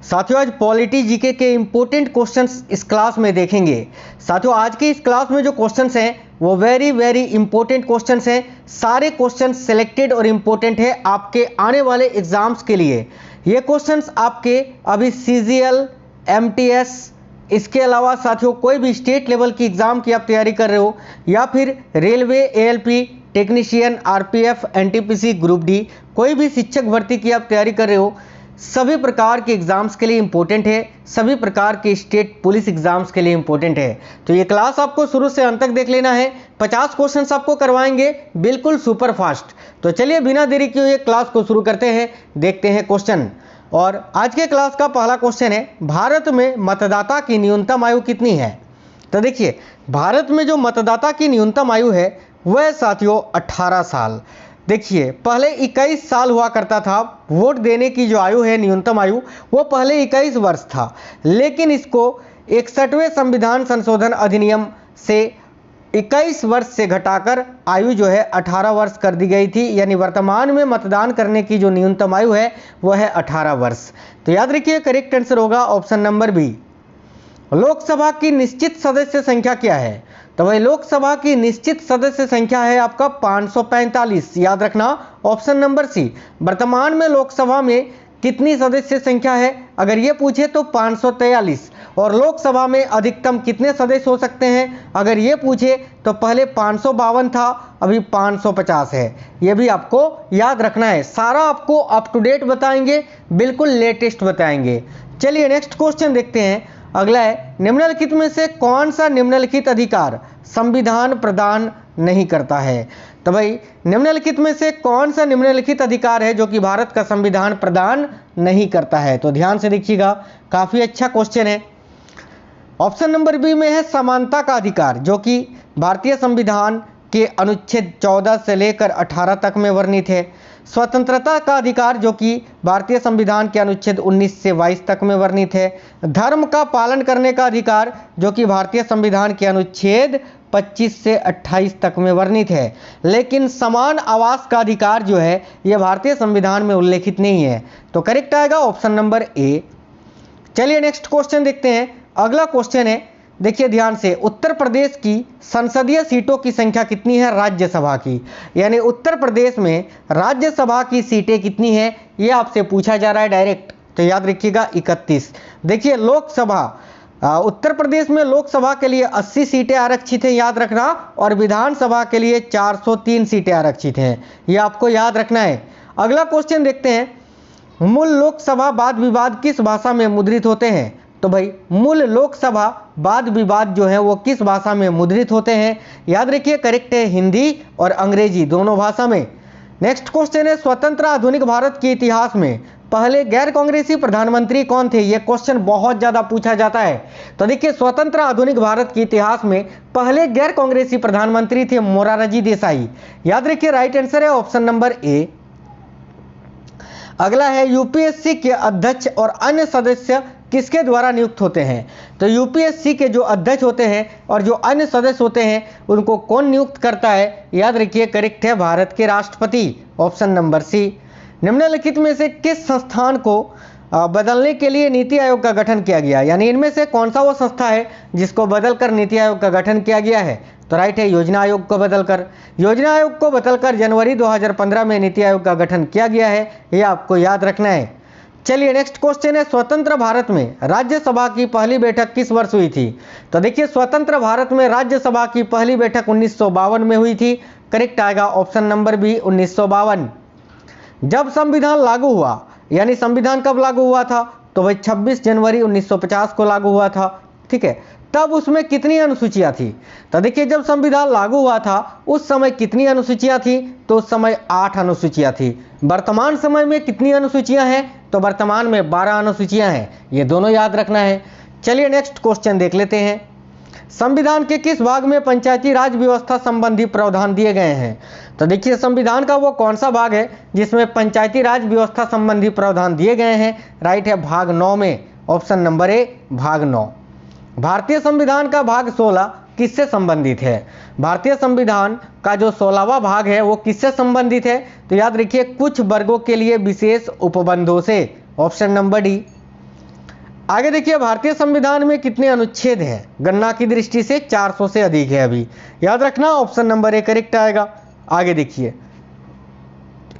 साथियों आज polity GK के इंपॉर्टेंट क्वेश्चंस इस क्लास में देखेंगे। साथियों आज के इस क्लास में जो क्वेश्चंस हैं वो वेरी इंपॉर्टेंट क्वेश्चंस हैं। सारे क्वेश्चंस सिलेक्टेड और इंपॉर्टेंट है आपके आने वाले एग्जाम्स के लिए। ये क्वेश्चंस आपके अभी सीजीएल, एमटीएस, इसके अलावा साथियों कोई भी स्टेट लेवल की एग्जाम की आप तैयारी कर रहे हो या फिर railway, ALP, technician, RPF, NTPC, group D, कोई भी शिक्षक भर्ती की आप तैयारी कर रहे हो, सभी प्रकार के एग्जाम्स के लिए इंपॉर्टेंट है। सभी प्रकार के स्टेट पुलिस एग्जाम्स के लिए इंपॉर्टेंट है। तो ये क्लास आपको शुरू से अंत तक देख लेना है। 50 क्वेश्चंस आपको करवाएंगे बिल्कुल सुपर फास्ट। तो चलिए बिना देरी किए हुए क्लास को शुरू करते हैं, देखते हैं क्वेश्चन। और आज के क्लास का पहला क्वेश्चन है, भारत में मतदाता की न्यूनतम आयु कितनी है? तो देखिए भारत में जो मतदाता की न्यूनतम आयु है वह साथियों 18 साल। देखिए पहले 21 साल हुआ करता था। वोट देने की जो आयु है न्यूनतम आयु वो पहले 21 वर्ष था, लेकिन इसको 61वें संविधान संशोधन अधिनियम से 21 वर्ष से घटाकर आयु जो है 18 वर्ष कर दी गई थी। यानी वर्तमान में मतदान करने की जो न्यूनतम आयु है वह है 18 वर्ष। तो याद रखिए करेक्ट आंसर होगा ऑप्शन नंबर बी। लोकसभा की निश्चित सदस्य संख्या क्या है? तो भाई लोकसभा की निश्चित सदस्य संख्या है आपका 545। याद रखना ऑप्शन नंबर सी। वर्तमान में लोकसभा में कितनी सदस्य संख्या है अगर ये पूछे तो 543। और लोकसभा में अधिकतम कितने सदस्य हो सकते हैं अगर ये पूछे तो पहले 552 था, अभी 550 है। ये भी आपको याद रखना है। सारा आपको अप टू डेट बताएंगे, बिल्कुल लेटेस्ट बताएंगे। चलिए नेक्स्ट क्वेश्चन देखते हैं। अगला है, निम्नलिखित में से कौन सा निम्नलिखित अधिकार संविधान प्रदान नहीं करता है? तो भाई निम्नलिखित में से कौन सा निम्नलिखित अधिकार है जो कि भारत का संविधान प्रदान नहीं करता है? तो ध्यान से देखिएगा, काफी अच्छा क्वेश्चन है। ऑप्शन नंबर बी में है समानता का अधिकार, जो कि भारतीय संविधान के अनुच्छेद 14 से लेकर 18 तक में वर्णित है। स्वतंत्रता का अधिकार, जो कि भारतीय संविधान के अनुच्छेद 19 से 22 तक में वर्णित है। धर्म का पालन करने का अधिकार, जो कि भारतीय संविधान के अनुच्छेद 25 से 28 तक में वर्णित है। लेकिन समान आवास का अधिकार जो है यह भारतीय संविधान में उल्लेखित नहीं है। तो करेक्ट आएगा ऑप्शन नंबर ए। चलिए नेक्स्ट क्वेश्चन देखते हैं। अगला क्वेश्चन है, देखिए ध्यान से, उत्तर प्रदेश की संसदीय सीटों की संख्या कितनी है राज्यसभा की? यानी उत्तर प्रदेश में राज्यसभा की सीटें कितनी है ये आपसे पूछा जा रहा है डायरेक्ट। तो याद रखिएगा 31। देखिए लोकसभा, उत्तर प्रदेश में लोकसभा के लिए 80 सीटें आरक्षित हैं, याद रखना। और विधानसभा के लिए 403 सीटें आरक्षित हैं, ये आपको याद रखना है। अगला क्वेश्चन देखते हैं, मूल लोकसभा वाद विवाद किस भाषा में मुद्रित होते हैं? तो भाई मूल लोकसभा वाद विवाद जो है वो किस भाषा में मुद्रित होते हैं? याद रखिए करेक्ट है हिंदी और अंग्रेजी दोनों भाषा में। नेक्स्ट क्वेश्चन है, स्वतंत्र आधुनिक भारत के इतिहास में पहले गैर कांग्रेसी प्रधानमंत्री कौन थे? ये क्वेश्चन बहुत ज्यादा पूछा जाता है। तो देखिए स्वतंत्र आधुनिक भारत के इतिहास में पहले गैर कांग्रेसी प्रधानमंत्री थे मोरारजी देसाई। याद रखिए राइट आंसर है ऑप्शन नंबर ए। अगला है, यूपीएससी के अध्यक्ष और अन्य सदस्य किसके द्वारा नियुक्त होते हैं? तो यूपीएससी के जो अध्यक्ष होते हैं और जो अन्य सदस्य होते हैं उनको कौन नियुक्त करता है? याद रखिए करेक्ट है भारत के राष्ट्रपति, ऑप्शन नंबर सी। निम्नलिखित में से किस संस्थान को बदलने के लिए नीति आयोग का गठन किया गया? यानी इनमें से कौन सा वो संस्था है जिसको बदलकर नीति आयोग का गठन किया गया है? तो राइट है योजना आयोग को बदलकर। योजना आयोग को बदलकर जनवरी 2015 में नीति आयोग का गठन किया गया है, यह आपको याद रखना है। चलिए नेक्स्ट क्वेश्चन है, स्वतंत्र भारत में राज्यसभा की पहली बैठक किस वर्ष हुई थी? तो देखिए स्वतंत्र भारत में राज्यसभा की पहली बैठक 1952 में हुई थी। करेक्ट आएगा ऑप्शन नंबर बी 1952। जब संविधान लागू हुआ, यानी संविधान कब लागू हुआ था? तो भाई 26 जनवरी 1950 को लागू हुआ था। ठीक है, तब उसमें कितनी अनुसूचियां थी? तो देखिए जब संविधान लागू हुआ था उस समय कितनी अनुसूचियां थी? तो उस समय 8 अनुसूचियां थी। वर्तमान समय में कितनी अनुसूचियां हैं? तो वर्तमान में 12 अनुसूचियां हैं। ये दोनों याद रखना है। चलिए नेक्स्ट क्वेश्चन देख लेते हैं। संविधान के किस भाग में पंचायती राज व्यवस्था संबंधी प्रावधान दिए गए हैं? तो देखिए संविधान का वो कौन सा भाग है जिसमें पंचायती राज व्यवस्था संबंधी प्रावधान दिए गए हैं? राइट है भाग 9 में, ऑप्शन नंबर ए भाग 9। भारतीय संविधान का भाग 16 किससे संबंधित है? भारतीय संविधान का जो 16वां भाग है वो किससे संबंधित है? तो याद रखिए कुछ वर्गों के लिए विशेष उपबंधों से, ऑप्शन नंबर डी। आगे देखिए, भारतीय संविधान में कितने अनुच्छेद हैं? गणना की दृष्टि से 400 से अधिक है अभी, याद रखना ऑप्शन नंबर ए करेक्ट आएगा। आगे देखिए,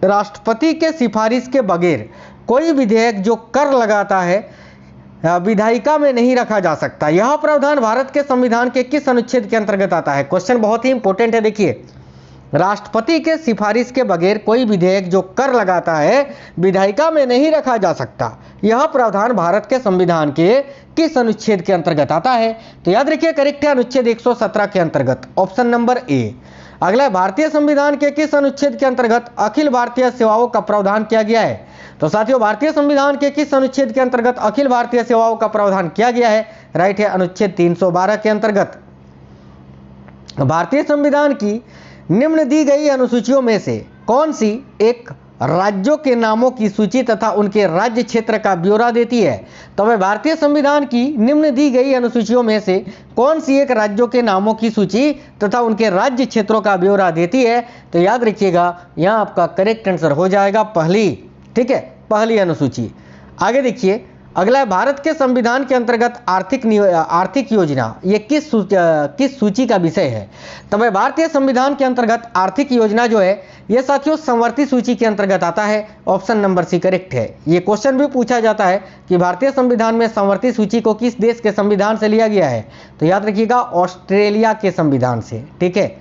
राष्ट्रपति के सिफारिश के बगैर कोई विधेयक जो कर लगाता है विधायिका में नहीं रखा जा सकता। यह प्रावधान भारत के संविधान के किस अनुच्छेद के अंतर्गत आता है? क्वेश्चन बहुत ही इंपॉर्टेंट है। देखिए, राष्ट्रपति के सिफारिश के बगैर कोई विधेयक जो कर लगाता है विधायिका में नहीं रखा जा सकता। यह प्रावधान भारत के संविधान के किस अनुच्छेद के अंतर्गत आता है? तो याद रखिए करेक्ट है अनुच्छेद 117 के अंतर्गत, ऑप्शन नंबर ए। अगला, भारतीय संविधान के किस अनुच्छेद के अंतर्गत अखिल भारतीय सेवाओं का प्रावधान किया गया है? तो साथियों, भारतीय संविधान के किस अनुच्छेद के अंतर्गत अखिल भारतीय सेवाओं का प्रावधान किया गया है? राइट है अनुच्छेद 312 के अंतर्गत। भारतीय संविधान की निम्न दी गई अनुसूचियों में से कौन सी एक राज्यों के नामों की सूची तथा उनके राज्य क्षेत्र का ब्यौरा देती है? तो वह भारतीय संविधान की निम्न दी गई अनुसूचियों में से कौन सी एक राज्यों के नामों की सूची तथा उनके राज्य क्षेत्रों का ब्यौरा देती है? तो याद रखिएगा यहाँ आपका करेक्ट आंसर हो जाएगा पहली, ठीक है, पहली अनुसूची। आगे देखिए, अगला है, भारत के संविधान के अंतर्गत आर्थिक योजना ये किस सूची का विषय है? तो भाई भारतीय संविधान के अंतर्गत आर्थिक योजना जो है ये साथियों संवर्ती सूची के अंतर्गत आता है, ऑप्शन नंबर सी करेक्ट है। ये क्वेश्चन भी पूछा जाता है कि भारतीय संविधान में संवर्ती सूची को किस देश के संविधान से लिया गया है? तो याद रखिएगा ऑस्ट्रेलिया के संविधान से, ठीक है।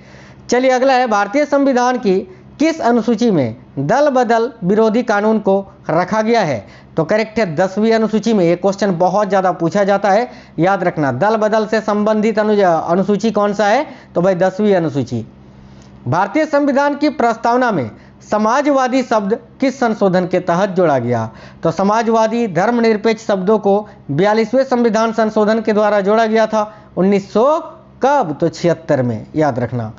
चलिए अगला है, भारतीय संविधान की किस अनुसूची में दल बदल विरोधी कानून को रखा गया है? तो करेक्ट है 10वीं अनुसूची में। ये क्वेश्चन बहुत ज़्यादा पूछा जाता है, याद रखना दल बदल से संबंधित अनुसूची कौन सा है? तो भाई 10वीं अनुसूची। भारतीय संविधान की प्रस्तावना में समाजवादी शब्द किस संशोधन के तहत जोड़ा गया? तो समाजवादी धर्मनिरपेक्ष शब्दों को 42वें संविधान संशोधन के द्वारा जोड़ा गया था 1900 कब? तो 76 में, याद रखना।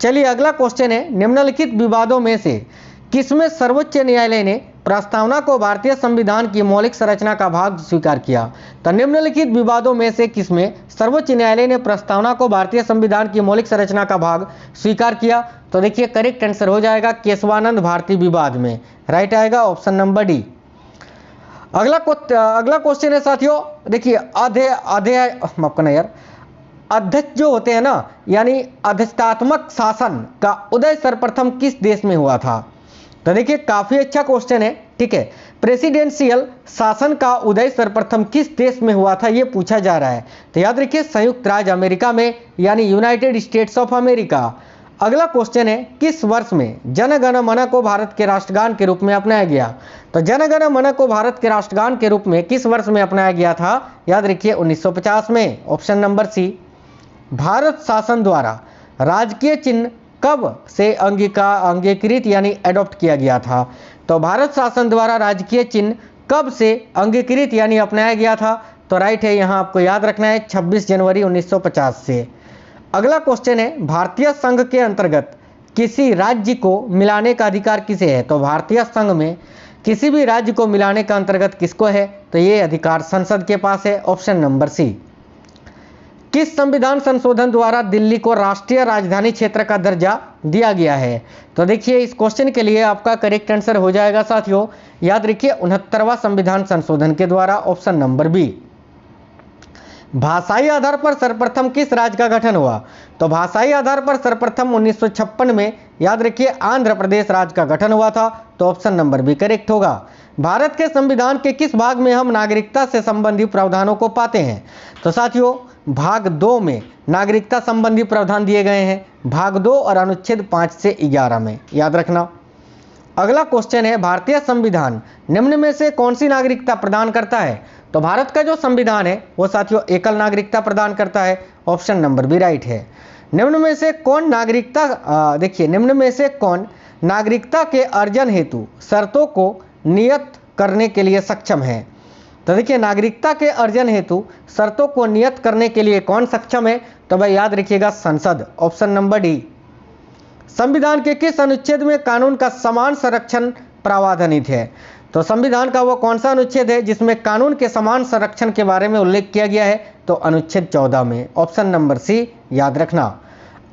चलिए अगला क्वेश्चन है, निम्नलिखित विवादों में से किसमें सर्वोच्च न्यायालय ने प्रस्तावना को भारतीय संविधान की मौलिक संरचना का भाग स्वीकार किया? तो निम्नलिखित विवादों में से किसमें सर्वोच्च न्यायालय ने प्रस्तावना को भारतीय संविधान की मौलिक संरचना का भाग स्वीकार किया? तो देखिए करेक्ट आंसर हो जाएगा केशवानंद भारती विवाद में, राइट आएगा ऑप्शन नंबर डी। अगला क्वेश्चन है साथियों, देखिए माफ करना यार, अध्यक्ष जो होते हैं ना, यानी अध्यक्षतात्मक शासन का उदय सर्वप्रथम किस देश में हुआ था? तो देखिए काफी अच्छा क्वेश्चन है, ठीक है। प्रेसिडेंशियल शासन का उदय सर्वप्रथम किस देश में हुआ था ये पूछा जा रहा है। तो याद रखिए संयुक्त राज्य अमेरिका में, यानी यूनाइटेड स्टेट्स ऑफ अमेरिका। अगला क्वेश्चन है, किस वर्ष में जन गण मन को भारत के राष्ट्रगान के रूप में अपनाया गया? तो जन गण मन को भारत के राष्ट्रगान के रूप में किस वर्ष में अपनाया गया था? याद रखिए 1950 में, ऑप्शन नंबर सी। भारत शासन द्वारा राजकीय चिन्ह कब से अंगीकृत यानी एडॉप्ट किया गया था? तो भारत शासन द्वारा राजकीय चिन्ह कब से अंगीकृत यानी अपनाया गया था? तो राइट है, यहाँ आपको याद रखना है 26 जनवरी 1950 से। अगला क्वेश्चन है, भारतीय संघ के अंतर्गत किसी राज्य को मिलाने का अधिकार किसे है? तो भारतीय संघ में किसी भी राज्य को मिलाने का अंतर्गत किसको है? तो ये अधिकार संसद के पास है, ऑप्शन नंबर सी। किस संविधान संशोधन द्वारा दिल्ली को राष्ट्रीय राजधानी क्षेत्र का दर्जा दिया गया है? तो देखिए इस क्वेश्चन के लिए आपका करेक्ट आंसर हो जाएगा साथियों, याद रखिए 69वां संविधान संशोधन के द्वारा, ऑप्शन नंबर बी। भाषाई आधार पर सर्वप्रथम किस राज्य का गठन हुआ? तो भाषाई आधार पर सर्वप्रथम 1956 में, याद रखिए आंध्र प्रदेश राज्य का गठन हुआ था, तो ऑप्शन नंबर बी करेक्ट होगा। भारत के संविधान के किस भाग में हम नागरिकता से संबंधित प्रावधानों को पाते हैं? तो साथियों भाग 2 में नागरिकता संबंधी प्रावधान दिए गए हैं, भाग 2 और अनुच्छेद 5 से 11 में, याद रखना। अगला क्वेश्चन है, भारतीय संविधान निम्न में से कौन सी नागरिकता प्रदान करता है? तो भारत का जो संविधान है वो साथियों एकल नागरिकता प्रदान करता है, ऑप्शन नंबर बी राइट है। निम्न में से कौन नागरिकता के अर्जन हेतु शर्तों को नियत करने के लिए सक्षम है? तो देखिए नागरिकता के अर्जन हेतु शर्तों को नियत करने के लिए कौन सक्षम है? तो भाई याद रखिएगा संसद, ऑप्शन नंबर डी। संविधान के किस अनुच्छेद में कानून का समान संरक्षण प्रावधानित है? तो संविधान का वो कौन सा अनुच्छेद है जिसमें कानून के समान संरक्षण के बारे में उल्लेख किया गया है? तो अनुच्छेद 14 में, ऑप्शन नंबर सी, याद रखना।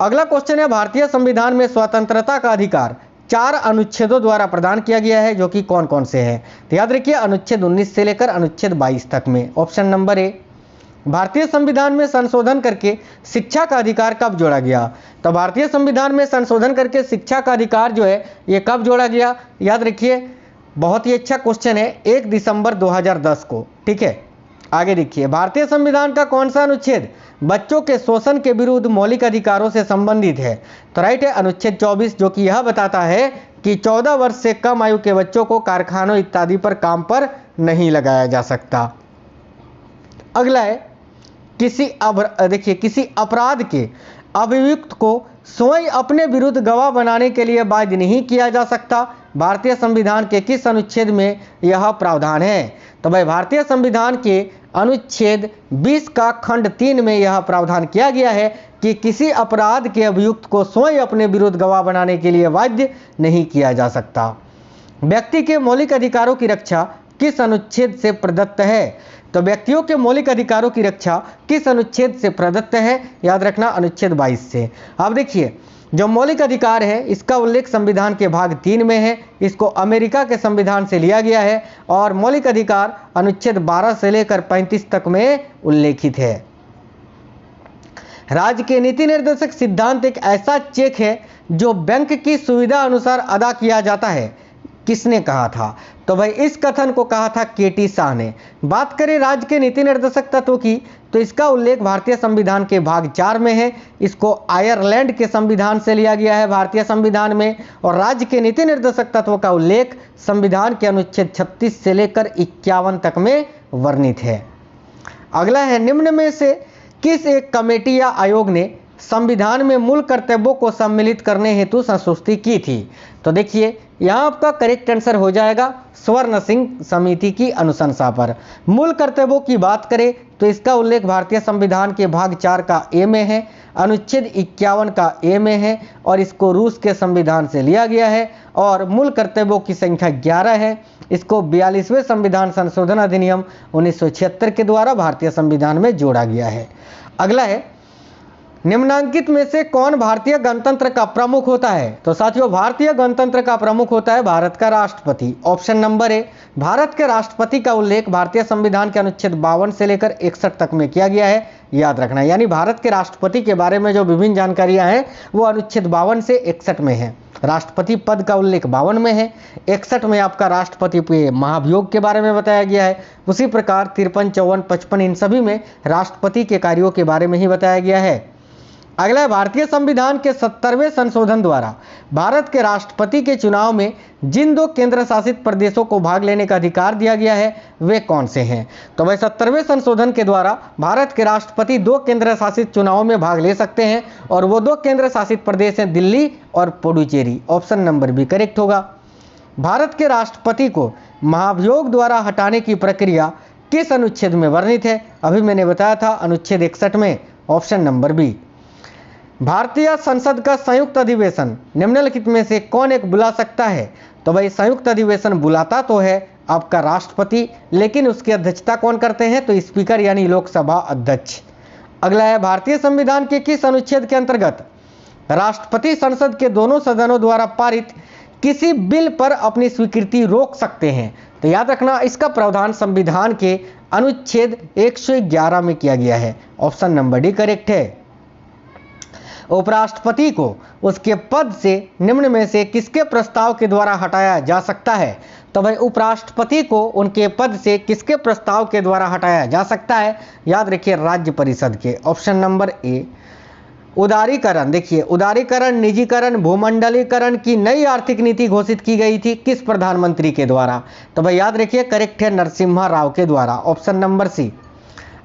अगला क्वेश्चन है, भारतीय संविधान में स्वतंत्रता का अधिकार 4 अनुच्छेदों द्वारा प्रदान किया गया है, जो कि कौन कौन से हैं। तो याद रखिए अनुच्छेद 19 से लेकर अनुच्छेद 22 तक में। ऑप्शन नंबर ए, भारतीय संविधान में संशोधन करके शिक्षा का अधिकार कब जोड़ा गया। तो भारतीय संविधान में संशोधन करके शिक्षा का अधिकार जो है ये कब जोड़ा गया, याद रखिए बहुत ही अच्छा क्वेश्चन है, 1 दिसंबर 2010 को। ठीक है, आगे देखिए भारतीय संविधान का कौन सा अनुच्छेद बच्चों के शोषण के विरुद्ध मौलिक अधिकारों से संबंधित है। तो राइट है अनुच्छेद 24, जो कि यह बताता है कि 14 वर्ष से कम आयु के बच्चों को कारखानों इत्यादि पर काम पर नहीं लगाया जा सकता। अगला है किसी अपराध के अभियुक्त को स्वयं अपने विरुद्ध गवाह बनाने के लिए बाध्य नहीं किया जा सकता। भारतीय संविधान के किस अनुच्छेद में यह प्रावधान है। तो भाई भारतीय संविधान के अनुच्छेद 20 का खंड 3 में यह प्रावधान किया गया है कि किसी अपराध के अभियुक्त को स्वयं अपने विरुद्ध गवाह बनाने के लिए बाध्य नहीं किया जा सकता। व्यक्ति के मौलिक अधिकारों की रक्षा किस अनुच्छेद से प्रदत्त है। तो व्यक्तियों के मौलिक अधिकारों की रक्षा किस अनुच्छेद से प्रदत्त है, याद रखना अनुच्छेद 22 से। अब देखिए जो मौलिक अधिकार है इसका उल्लेख संविधान के भाग 3 में है, इसको अमेरिका के संविधान से लिया गया है और मौलिक अधिकार अनुच्छेद 12 से लेकर 35 तक में उल्लेखित है। राज्य के नीति निर्देशक सिद्धांत एक ऐसा चेक है जो बैंक की सुविधा अनुसार अदा किया जाता है, किसने कहा था। तो भाई इस कथन को कहा था केटी शाह ने। बात करें राज्य के नीति निर्देशक तत्व की, तो इसका उल्लेख भारतीय संविधान के भाग 4 में है, इसको आयरलैंड के संविधान से लिया गया है भारतीय संविधान में, और राज्य के नीति निर्देशक तत्व का उल्लेख संविधान के अनुच्छेद 36 से लेकर 51 तक में वर्णित है। अगला है निम्न में से किस एक कमेटी या आयोग ने संविधान में मूल कर्तव्यों को सम्मिलित करने हेतु संस्तुति की थी। तो देखिए यहाँ आपका करेक्ट आंसर हो जाएगा स्वर्ण सिंह समिति की अनुशंसा पर। मूल कर्तव्यों की बात करें तो इसका उल्लेख भारतीय संविधान के भाग 4 का ए में है, अनुच्छेद 51 का ए में है और इसको रूस के संविधान से लिया गया है और मूल कर्तव्यों की संख्या 11 है। इसको 42वें संविधान संशोधन अधिनियम 1976 के द्वारा भारतीय संविधान में जोड़ा गया है। अगला है निम्नांकित में से कौन भारतीय गणतंत्र का प्रमुख होता है। तो साथियों भारतीय गणतंत्र का प्रमुख होता है भारत का राष्ट्रपति। ऑप्शन नंबर ए, भारत के राष्ट्रपति का उल्लेख भारतीय संविधान के अनुच्छेद 52 से लेकर 61 तक में किया गया है, याद रखना। यानी भारत के राष्ट्रपति के बारे में जो विभिन्न जानकारियां हैं वो अनुच्छेद 52 से 61 में है। राष्ट्रपति पद का उल्लेख 52 में है, 61 में आपका राष्ट्रपति के महाभियोग के बारे में बताया गया है। उसी प्रकार 53, 54, 55 इन सभी में राष्ट्रपति के कार्यों के बारे में ही बताया गया है। अगला है भारतीय संविधान के 70वें संशोधन द्वारा भारत के राष्ट्रपति के चुनाव में जिन 2 केंद्र शासित प्रदेशों को भाग लेने का अधिकार दिया गया है वे कौन से हैं। तो भाई 70वें संशोधन के द्वारा भारत के राष्ट्रपति 2 केंद्र शासित चुनावों में भाग ले सकते हैं और वो 2 केंद्र शासित प्रदेश हैं दिल्ली और Puducherry. Option number B correct होगा। भारत के राष्ट्रपति को महाभियोग द्वारा हटाने की प्रक्रिया किस अनुच्छेद में वर्णित है। अभी मैंने बताया था अनुच्छेद 61 में। Option number B. भारतीय संसद का संयुक्त अधिवेशन निम्नलिखित में से कौन एक बुला सकता है। तो भाई संयुक्त अधिवेशन बुलाता तो है आपका राष्ट्रपति, लेकिन उसकी अध्यक्षता कौन करते हैं। तो स्पीकर यानी लोकसभा अध्यक्ष। अगला है भारतीय संविधान के किस अनुच्छेद के अंतर्गत राष्ट्रपति संसद के दोनों सदनों द्वारा पारित किसी बिल पर अपनी स्वीकृति रोक सकते हैं। तो याद रखना इसका प्रावधान संविधान के अनुच्छेद 111 में किया गया है। ऑप्शन नंबर डी करेक्ट है। उपराष्ट्रपति को उसके पद से निम्न में से किसके प्रस्ताव के द्वारा हटाया जा सकता है। तो भाई उपराष्ट्रपति को उनके पद से किसके प्रस्ताव के द्वारा हटाया जा सकता है, याद रखिए राज्य परिषद के। Option number A. उदारीकरण, देखिए उदारीकरण, निजीकरण, भूमंडलीकरण की नई आर्थिक नीति घोषित की गई थी किस प्रधानमंत्री के द्वारा। तो भाई याद रखिए करेक्ट है नरसिम्हा राव के द्वारा। Option number C.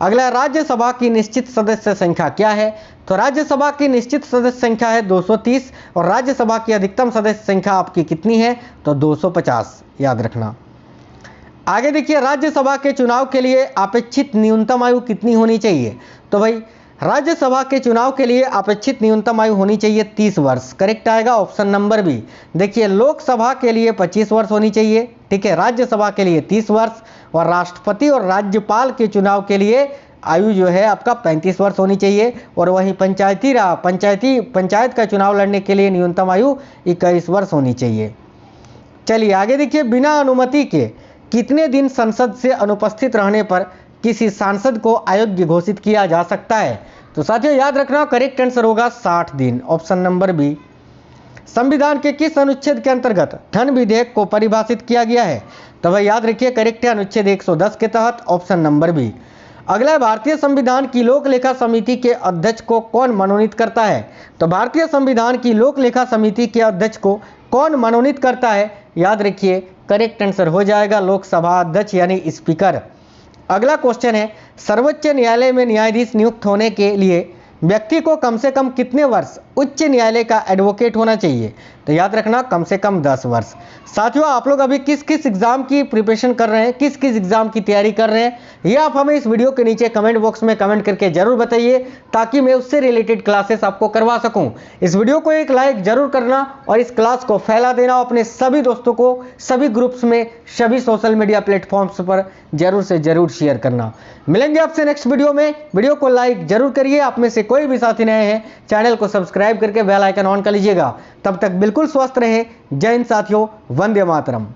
अगला राज्यसभा की निश्चित सदस्य संख्या क्या है। तो राज्यसभा की निश्चित सदस्य संख्या है 230 और राज्यसभा की अधिकतम सदस्य संख्या आपकी कितनी है। तो 250 याद रखना। आगे देखिए राज्यसभा के चुनाव के लिए अपेक्षित न्यूनतम आयु कितनी होनी चाहिए। तो भाई राज्यसभा के चुनाव के लिए अपेक्षित न्यूनतम आयु होनी चाहिए 30 वर्ष। करेक्ट आएगा ऑप्शन नंबर बी। देखिए लोकसभा के लिए 25 वर्ष होनी चाहिए, ठीक है, राज्यसभा के लिए 30 वर्ष और राष्ट्रपति और राज्यपाल के चुनाव के लिए आयु जो है आपका 35 वर्ष होनी चाहिए, और वहीं पंचायत का चुनाव लड़ने के लिए न्यूनतम आयु 21 वर्ष होनी चाहिए। चलिए आगे देखिए, बिना अनुमति के कितने दिन संसद से अनुपस्थित रहने पर किसी सांसद को अयोग्य घोषित किया जा सकता है? तो साथियों याद रखना, करेक्ट आंसर होगा 60 दिन, ऑप्शन नंबर बी। संविधान के किस अनुच्छेद के अंतर्गत धन विधेयक को परिभाषित किया गया है? तो भाई याद रखिए, करेक्ट है अनुच्छेद 110 के तहत, ऑप्शन नंबर बी। अगला, भारतीय संविधान की लोक लेखा समिति के अध्यक्ष को कौन मनोनीत करता है? तो भारतीय संविधान की लोक लेखा समिति के अध्यक्ष को कौन मनोनीत करता है? याद रखिए, करेक्ट आंसर हो जाएगा लोकसभा अध्यक्ष यानी स्पीकर। अगला क्वेश्चन है, सर्वोच्च न्यायालय में न्यायाधीश नियुक्त होने के लिए व्यक्ति को कम से कम कितने वर्ष उच्च न्यायालय का एडवोकेट होना चाहिए? तो याद रखना, कम से कम 10 वर्ष। साथियों आप लोग अभी किस किस एग्जाम की प्रिपरेशन कर रहे हैं, किस किस एग्जाम की तैयारी कर रहे हैं, ये आप हमें इस वीडियो के नीचे कमेंट बॉक्स में कमेंट करके जरूर बताइए, ताकि मैं उससे रिलेटेड क्लासेस आपको करवा सकूं। इस वीडियो को एक लाइक जरूर करना और इस क्लास को फैला देना अपने सभी दोस्तों को, सभी ग्रुप्स में, सभी सोशल मीडिया प्लेटफॉर्म्स पर जरूर से जरूर शेयर करना। मिलेंगे आपसे नेक्स्ट वीडियो में। वीडियो को लाइक जरूर करिए। आप में से कोई भी साथी नए हैं, चैनल को सब्सक्राइब करके बेल आइकन ऑन कर लीजिएगा। तब तक बिल्कुल स्वस्थ रहे। जय हिंद साथियों, वंदे मातरम।